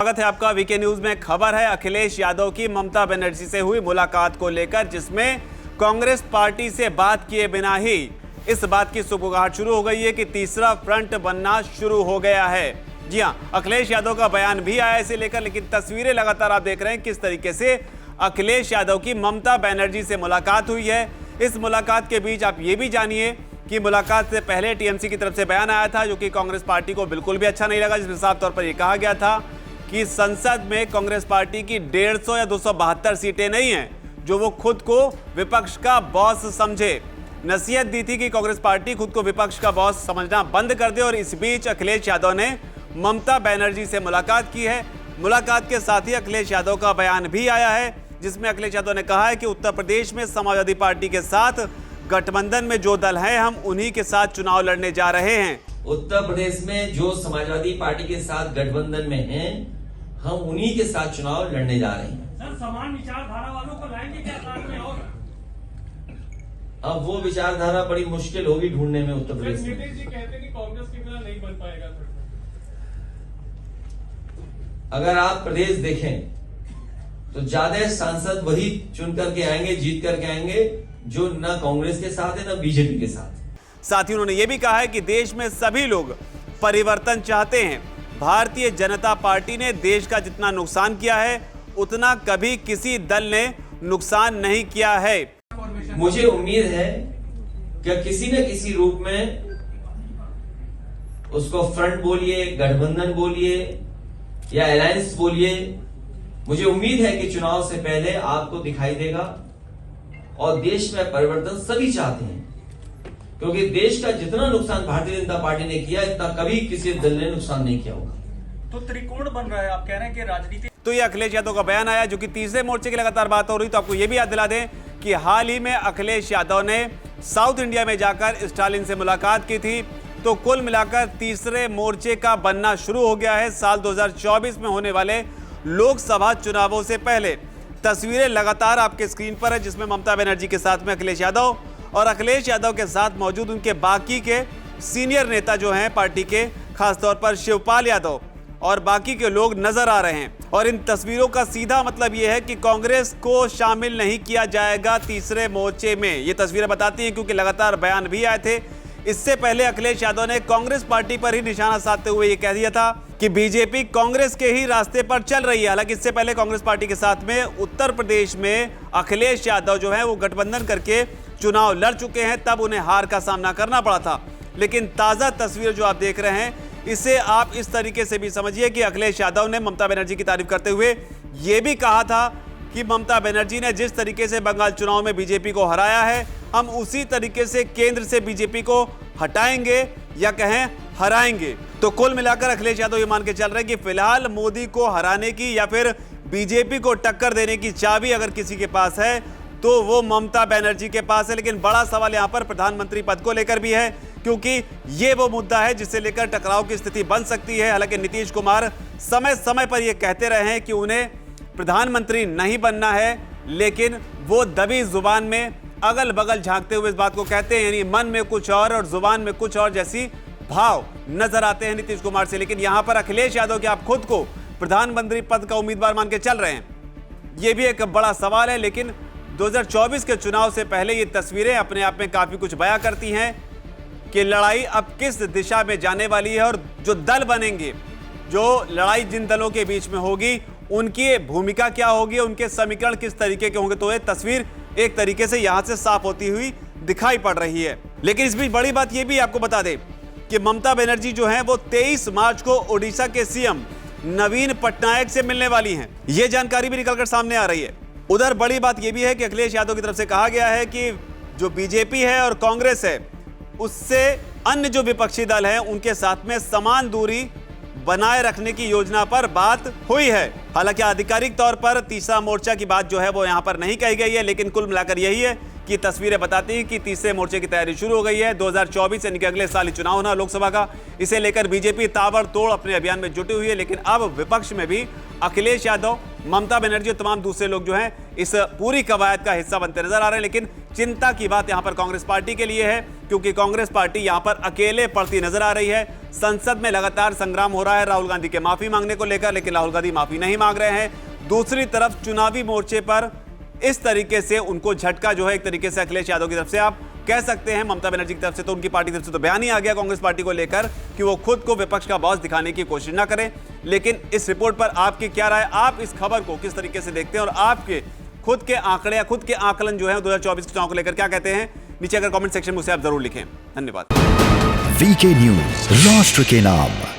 स्वागत है आपका वीके न्यूज में। खबर है अखिलेश यादव की ममता बनर्जी से हुई मुलाकात को लेकर, जिसमें कांग्रेस पार्टी से बात किए बिना ही इस बात की सुगबुगाहट शुरू हो गई है कि तीसरा फ्रंट बनना शुरू हो गया है। जी हां, अखिलेश यादव का बयान भी आया इसे लेकर, लेकिन तस्वीरें लगातार आप देख रहे हैं किस तरीके से अखिलेश यादव की ममता बनर्जी से मुलाकात हुई है। इस मुलाकात के बीच आप ये भी जानिए कि मुलाकात से पहले टीएमसी की तरफ से बयान आया था, जो कि कांग्रेस पार्टी को बिल्कुल भी अच्छा नहीं लगा, जिसमें साफ तौर पर यह कहा गया था कि संसद में कांग्रेस पार्टी की 150 या 272 सीटें नहीं हैं जो वो खुद को विपक्ष का बॉस समझे। नसीहत दी थी कि कांग्रेस पार्टी खुद को विपक्ष का बॉस समझना बंद कर दे। और इस बीच अखिलेश यादव ने ममता बनर्जी से मुलाकात की है। मुलाकात के साथ ही अखिलेश यादव का बयान भी आया है, जिसमें अखिलेश यादव ने कहा है कि उत्तर प्रदेश में समाजवादी पार्टी के साथ गठबंधन में जो दल है, हम उन्हीं के साथ चुनाव लड़ने जा रहे हैं। उत्तर प्रदेश में जो समाजवादी पार्टी के साथ गठबंधन में हैं, हम उन्हीं के साथ चुनाव लड़ने जा रहे हैं। सर, समान विचारधारा वालों को लाएंगे क्या साथ में? और अब वो विचारधारा बड़ी मुश्किल होगी ढूंढने में उत्तर प्रदेश में। नीतीश जी कहते हैं कि कांग्रेस के बिना नहीं बन पाएगा। अगर आप प्रदेश देखें तो ज्यादा सांसद वही चुन करके आएंगे, जीत करके आएंगे, जो न कांग्रेस के साथ है न बीजेपी के साथ ही उन्होंने ये भी कहा है कि देश में सभी लोग परिवर्तन चाहते हैं। भारतीय जनता पार्टी ने देश का जितना नुकसान किया है, उतना कभी किसी दल ने नुकसान नहीं किया है। मुझे उम्मीद है कि किसी न किसी रूप में, उसको फ्रंट बोलिए, गठबंधन बोलिए या अलायंस बोलिए, मुझे उम्मीद है कि चुनाव से पहले आपको दिखाई देगा। और देश में परिवर्तन सभी चाहते हैं, क्योंकि देश का जितना नुकसान भारतीय जनता पार्टी ने किया, इतना कभी किसी दल ने नुकसान नहीं किया होगा। तो त्रिकोण बन रहा है, आप कह रहे हैं कि राजनीति। तो ये अखिलेश यादव का बयान आया, जो कि तीसरे मोर्चे की लगातार बात हो रही। तो आपको ये भी याद दिला दें कि हाल ही में अखिलेश यादव ने साउथ इंडिया में जाकर स्टालिन से मुलाकात की थी। तो कुल मिलाकर तीसरे मोर्चे का बनना शुरू हो गया है। साल 2024 में होने वाले लोकसभा चुनावों से पहले तस्वीरें लगातार आपके स्क्रीन पर है, जिसमें ममता बनर्जी के साथ में अखिलेश यादव और अखिलेश यादव के साथ मौजूद उनके बाकी के सीनियर नेता जो हैं पार्टी के, खासतौर पर शिवपाल यादव और बाकी के लोग नजर आ रहे हैं। और इन तस्वीरों का सीधा मतलब यह है कि कांग्रेस को शामिल नहीं किया जाएगा तीसरे मोर्चे में। ये तस्वीरें बताती हैं, क्योंकि लगातार बयान भी आए थे। इससे पहले अखिलेश यादव ने कांग्रेस पार्टी पर ही निशाना साधते हुए ये कह दिया था कि बीजेपी कांग्रेस के ही रास्ते पर चल रही है। हालांकि इससे पहले कांग्रेस पार्टी के साथ में उत्तर प्रदेश में अखिलेश यादव जो है वो गठबंधन करके चुनाव लड़ चुके हैं, तब उन्हें हार का सामना करना पड़ा था। लेकिन ताजा तस्वीर जो आप देख रहे हैं, इसे आप इस तरीके से भी समझिए कि अखिलेश यादव ने ममता बनर्जी की तारीफ करते हुए यह भी कहा था कि ममता बनर्जी ने जिस तरीके से बंगाल चुनाव में बीजेपी को हराया है, हम उसी तरीके से केंद्र से बीजेपी को हटाएंगे या कहें हराएंगे। तो कुल मिलाकर अखिलेश यादव ये मान के चल रहे हैं कि फिलहाल मोदी को हराने की या फिर बीजेपी को टक्कर देने की चाबी अगर किसी के पास है तो वो ममता बनर्जी के पास है। लेकिन बड़ा सवाल यहां पर प्रधानमंत्री पद को लेकर भी है, क्योंकि ये वो मुद्दा है जिससे लेकर टकराव की स्थिति बन सकती है। हालांकि नीतीश कुमार समय समय पर यह कहते रहे हैं कि उन्हें प्रधानमंत्री नहीं बनना है, लेकिन वो दबी जुबान में अगल बगल झांकते हुए इस बात को कहते हैं, यानी मन में कुछ और जुबान में कुछ और जैसी भाव नजर आते हैं नीतीश कुमार से। लेकिन यहां पर अखिलेश यादव के आप खुद को प्रधानमंत्री पद का उम्मीदवार मान के चल रहे हैं, यह भी एक बड़ा सवाल है। लेकिन 2024 के चुनाव से पहले ये तस्वीरें अपने आप में काफी कुछ बयां करती हैं कि लड़ाई अब किस दिशा में जाने वाली है, और जो दल बनेंगे, जो लड़ाई जिन दलों के बीच में होगी, उनकी भूमिका क्या होगी, उनके समीकरण किस तरीके के होंगे। तो ये तस्वीर एक तरीके से यहां से साफ होती हुई दिखाई पड़ रही है। लेकिन इस बीच बड़ी बात यह भी आपको बता दें कि ममता बनर्जी जो है वो 23 मार्च को ओडिशा के सीएम नवीन पटनायक से मिलने वाली हैं। यह जानकारी भी निकलकर सामने आ रही है। उधर बड़ी बात यह भी है कि अखिलेश यादव की तरफ से कहा गया है कि जो बीजेपी है और कांग्रेस है, उससे अन्य जो विपक्षी दल हैं उनके साथ में समान दूरी बनाए रखने की योजना पर बात हुई है। हालांकि आधिकारिक तौर पर तीसरा मोर्चा की बात जो है वो यहां पर नहीं कही गई है, लेकिन कुल मिलाकर यही है कि तस्वीरें बताती हैं कि तीसरे मोर्चे की तैयारी शुरू हो गई है। 2024 यानी कि अगले साल ही चुनाव होना लोकसभा का, इसे लेकर बीजेपी ताबड़तोड़ अपने अभियान में जुटी हुई है। लेकिन अब विपक्ष में भी अखिलेश यादव, ममता बनर्जी और तमाम दूसरे लोग जो हैं इस पूरी कवायद का हिस्सा बनते नजर आ रहे हैं। लेकिन चिंता की बात यहां पर कांग्रेस पार्टी के लिए है, क्योंकि कांग्रेस पार्टी यहां पर अकेले पड़ती नजर आ रही है। संसद में लगातार संग्राम हो रहा है राहुल गांधी के माफी मांगने को लेकर, लेकिन राहुल गांधी माफी नहीं मांग रहे हैं। दूसरी तरफ चुनावी मोर्चे पर इस तरीके से उनको झटका जो है, एक तरीके से अखिलेश यादव की तरफ से आप कह सकते हैं, ममता बनर्जी की तरफ से तो, उनकी पार्टी की तरफ से तो बयान ही आ गया कांग्रेस पार्टी को लेकर कि वो खुद को विपक्ष का बॉस दिखाने की कोशिश ना करें। लेकिन इस रिपोर्ट पर आपकी क्या राय, आप इस खबर को किस तरीके से देखते हैं और आपके खुद के आंकड़े या खुद के आकलन जो है 2024 के चुनाव को लेकर क्या कहते हैं? नीचे अगर कमेंट सेक्शन में उसे आप जरूर लिखें। धन्यवाद। वीके न्यूज, राष्ट्र के नाम।